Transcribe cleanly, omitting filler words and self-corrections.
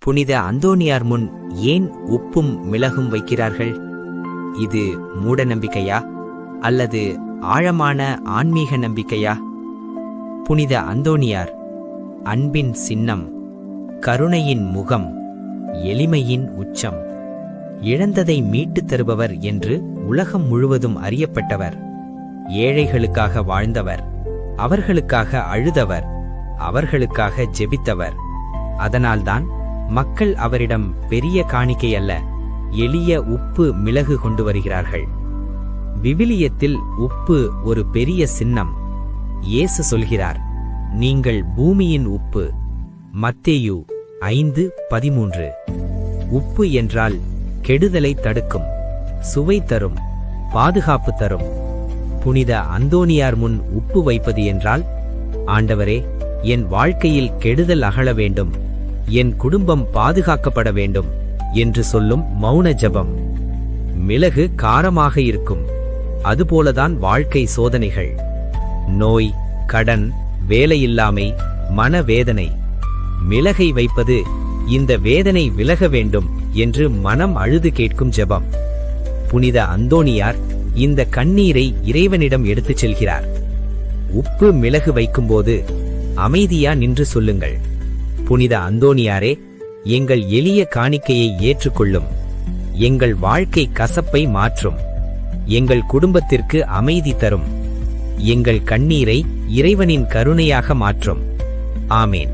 புனித அந்தோனியார் முன் ஏன் உப்பும் மிளகும் வைக்கிறார்கள்? இது மூட நம்பிக்கையா அல்லது ஆழமான ஆன்மீக நம்பிக்கையா? புனித அந்தோனியார் அன்பின் சின்னம், கருணையின் முகம், எளிமையின் உச்சம், இழந்ததை மீட்டுத் தருபவர் என்று உலகம் முழுவதும் அறியப்பட்டவர். ஏழைகளுக்காக வாழ்ந்தவர், அவர்களுக்காக அழுதவர், அவர்களுக்காக ஜெபித்தவர். அதனால்தான் மக்கள் அவரிடம் பெரிய காணிக்கை அல்ல, எளிய உப்பு மிளகு கொண்டு வருகிறார்கள். விவிலியத்தில் உப்பு ஒரு பெரிய சின்னம். இயேசு சொல்கிறார், நீங்கள் பூமியின் உப்பு. மத்தேயு 5:13. உப்பு என்றால் கெடுதலை தடுக்கும், சுவை தரும், பாதுகாப்பு தரும். புனித அந்தோனியார் முன் உப்பு வைப்பது என்றால், ஆண்டவரே, என் வாழ்க்கையில் கெடுதல் அகல வேண்டும், என் குடும்பம் பாதுகாக்கப்பட வேண்டும் என்று சொல்லும் மௌன ஜெபம். மிளகு காரமாக இருக்கும், அதுபோலதான் வாழ்க்கை சோதனைகள். நோய், கடன், வேலையில்லாமை, மனவேதனை. மிளகை வைப்பது இந்த வேதனை விலக வேண்டும் என்று மனம் அழுது கேட்கும் ஜெபம். புனித அந்தோனியார் இந்த கண்ணீரை இறைவனிடம் எடுத்துச் செல்கிறார். உப்பு மிளகு வைக்கும்போது அமைதியா நின்று சொல்லுங்கள், புனித அந்தோனியாரே, எங்கள் எளிய காணிக்கையை ஏற்றுக்கொள்ளும், எங்கள் வாழ்க்கை கசப்பை மாற்றும், எங்கள் குடும்பத்திற்கு அமைதி தரும், எங்கள் கண்ணீரை இறைவனின் கருணையாக மாற்றும். ஆமேன்.